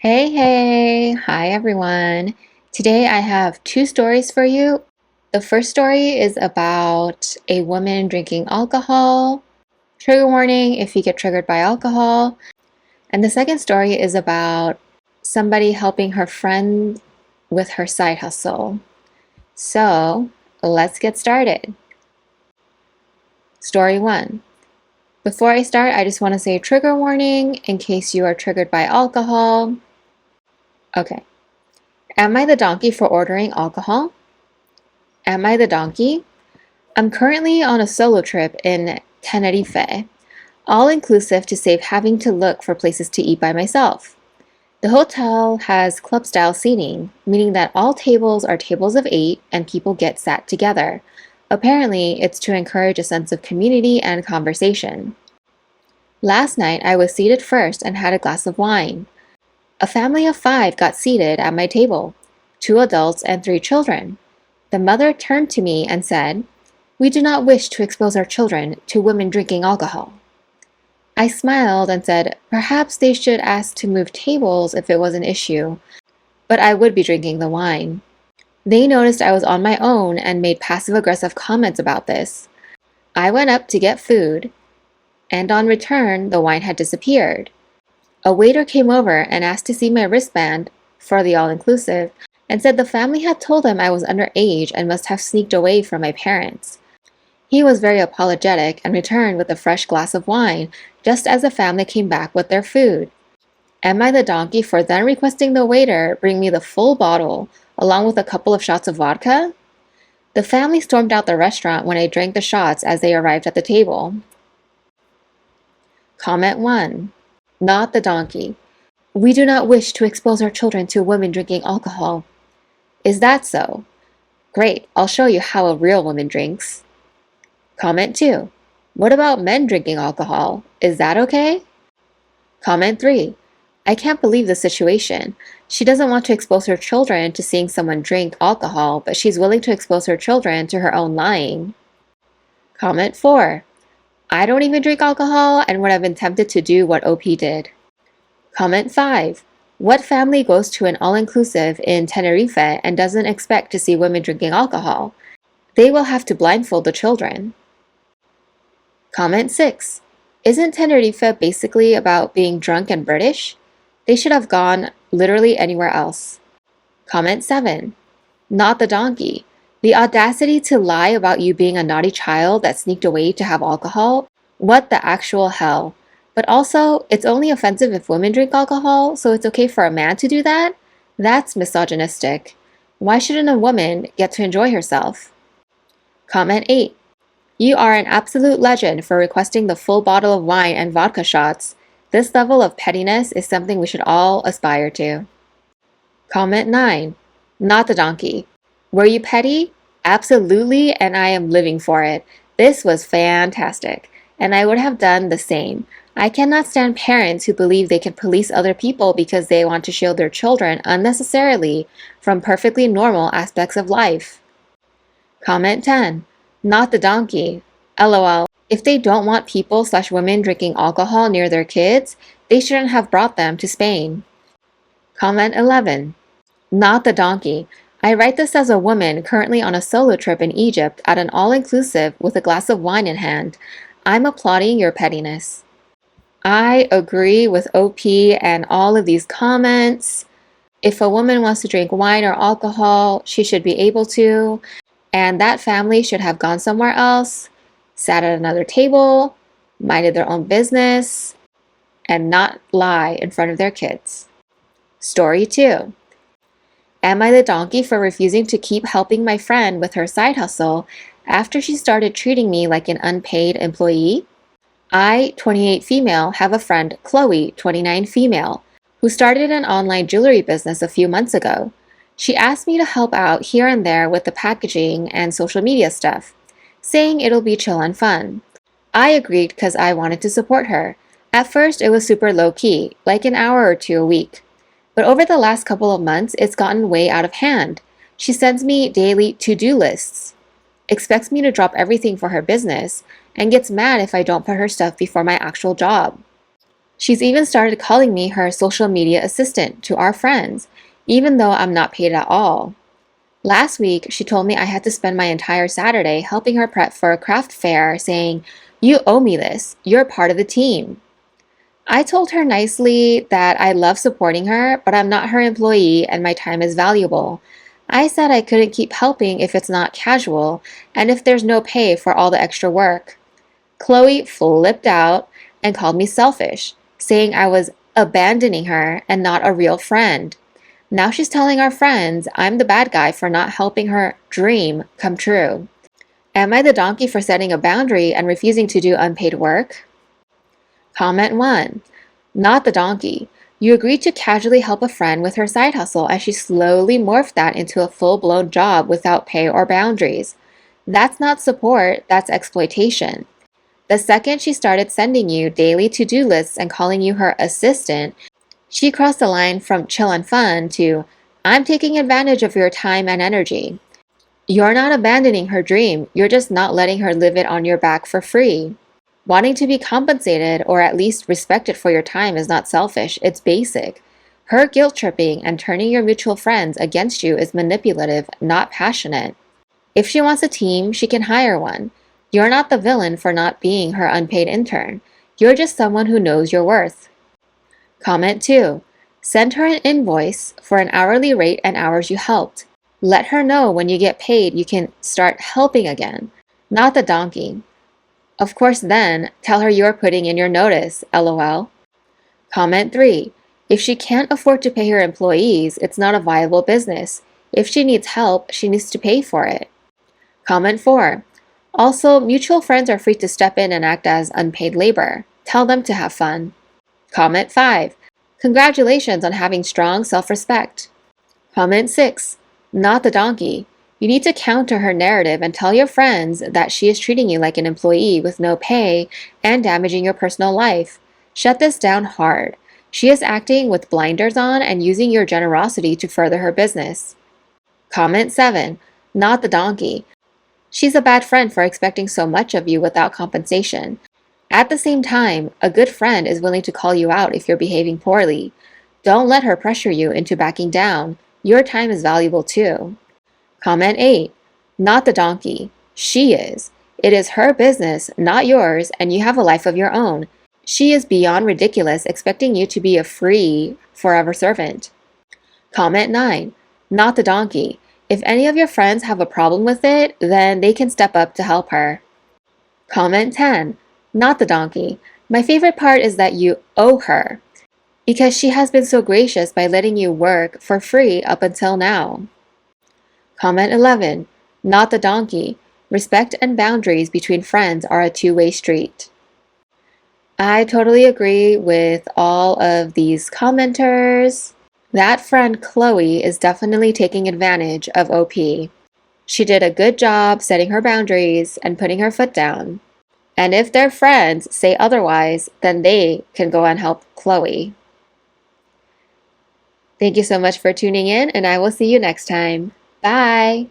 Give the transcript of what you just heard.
Hey, hi everyone. Today I have two stories for you. The first story is about a woman drinking alcohol. Trigger warning if you get triggered by alcohol. And the second story is about somebody helping her friend with her side hustle. So let's get started. Story one. Before I start, I just want to say trigger warning in case you are triggered by alcohol. Okay. Am I the donkey for ordering alcohol? Am I the donkey? I'm currently on a solo trip in Tenerife, all inclusive to save having to look for places to eat by myself. The hotel has club style seating, meaning that all tables are tables of 8 and people get sat together. Apparently, it's to encourage a sense of community and conversation. Last night, I was seated first and had a glass of wine. A family of 5 got seated at my table, 2 adults and 3 children. The mother turned to me and said, "We do not wish to expose our children to women drinking alcohol." I smiled and said, perhaps they should ask to move tables if it was an issue, but I would be drinking the wine. They noticed I was on my own and made passive-aggressive comments about this. I went up to get food, and on return, the wine had disappeared. A waiter came over and asked to see my wristband for the all-inclusive and said the family had told him I was underage and must have sneaked away from my parents. He was very apologetic and returned with a fresh glass of wine just as the family came back with their food. Am I the donkey for then requesting the waiter bring me the full bottle along with a couple of shots of vodka? The family stormed out the restaurant when I drank the shots as they arrived at the table. Comment 1. Not the donkey. We do not wish to expose our children to women drinking alcohol. Is that so? Great, I'll show you how a real woman drinks. Comment 2. What about men drinking alcohol? Is that okay? Comment 3. I can't believe the situation. She doesn't want to expose her children to seeing someone drink alcohol, but she's willing to expose her children to her own lying. Comment 4. I don't even drink alcohol and would have been tempted to do what OP did. Comment 5. What family goes to an all-inclusive in Tenerife and doesn't expect to see women drinking alcohol? They will have to blindfold the children. Comment 6. Isn't Tenerife basically about being drunk and British? They should have gone literally anywhere else. Comment 7. Not the donkey. The audacity to lie about you being a naughty child that sneaked away to have alcohol? What the actual hell? But also, it's only offensive if women drink alcohol, so it's okay for a man to do that? That's misogynistic. Why shouldn't a woman get to enjoy herself? Comment 8. You are an absolute legend for requesting the full bottle of wine and vodka shots. This level of pettiness is something we should all aspire to. Comment 9. Not the donkey. Were you petty? Absolutely, and I am living for it. This was fantastic, and I would have done the same. I cannot stand parents who believe they can police other people because they want to shield their children unnecessarily from perfectly normal aspects of life. Comment 10. Not the donkey. LOL. If they don't want people/women drinking alcohol near their kids, they shouldn't have brought them to Spain. Comment 11. Not the donkey. I write this as a woman currently on a solo trip in Egypt at an all-inclusive with a glass of wine in hand. I'm applauding your pettiness. I agree with OP and all of these comments. If a woman wants to drink wine or alcohol, she should be able to, and that family should have gone somewhere else, sat at another table, minded their own business, and not lie in front of their kids. Story 2. Am I the donkey for refusing to keep helping my friend with her side hustle after she started treating me like an unpaid employee? I, 28 female, have a friend, Chloe, 29 female, who started an online jewelry business a few months ago. She asked me to help out here and there with the packaging and social media stuff, saying it'll be chill and fun. I agreed because I wanted to support her. At first, it was super low-key, like an hour or 2 a week. But over the last couple of months, it's gotten way out of hand. She sends me daily to-do lists, expects me to drop everything for her business, and gets mad if I don't put her stuff before my actual job. She's even started calling me her social media assistant to our friends, even though I'm not paid at all. Last week, she told me I had to spend my entire Saturday helping her prep for a craft fair, saying, "You owe me this. You're part of the team." I told her nicely that I love supporting her, but I'm not her employee and my time is valuable. I said I couldn't keep helping if it's not casual and if there's no pay for all the extra work. Chloe flipped out and called me selfish, saying I was abandoning her and not a real friend. Now she's telling our friends I'm the bad guy for not helping her dream come true. Am I the donkey for setting a boundary and refusing to do unpaid work? Comment 1. Not the donkey. You agreed to casually help a friend with her side hustle and she slowly morphed that into a full-blown job without pay or boundaries. That's not support, that's exploitation. The second she started sending you daily to-do lists and calling you her assistant, she crossed the line from chill and fun to, "I'm taking advantage of your time and energy." You're not abandoning her dream, you're just not letting her live it on your back for free. Wanting to be compensated or at least respected for your time is not selfish, it's basic. Her guilt tripping and turning your mutual friends against you is manipulative, not passionate. If she wants a team, she can hire one. You're not the villain for not being her unpaid intern. You're just someone who knows your worth. Comment 2. Send her an invoice for an hourly rate and hours you helped. Let her know when you get paid you can start helping again. Not the donkey. Of course, then tell her you're putting in your notice, lol. Comment 3. If she can't afford to pay her employees, it's not a viable business. If she needs help, she needs to pay for it. Comment 4. Also, mutual friends are free to step in and act as unpaid labor. Tell them to have fun. Comment 5. Congratulations on having strong self-respect. Comment 6. Not the donkey. You need to counter her narrative and tell your friends that she is treating you like an employee with no pay and damaging your personal life. Shut this down hard. She is acting with blinders on and using your generosity to further her business. Comment 7. Not the donkey. She's a bad friend for expecting so much of you without compensation. At the same time, a good friend is willing to call you out if you're behaving poorly. Don't let her pressure you into backing down. Your time is valuable too. Comment 8. Not the donkey. She is. It is her business, not yours, and you have a life of your own. She is beyond ridiculous expecting you to be a free, forever servant. Comment 9. Not the donkey. If any of your friends have a problem with it, then they can step up to help her. Comment 10. Not the donkey. My favorite part is that you owe her, because she has been so gracious by letting you work for free up until now. Comment 11. Not the donkey. Respect and boundaries between friends are a two-way street. I totally agree with all of these commenters. That friend Chloe is definitely taking advantage of OP. She did a good job setting her boundaries and putting her foot down. And if their friends say otherwise, then they can go and help Chloe. Thank you so much for tuning in, and I will see you next time. Bye!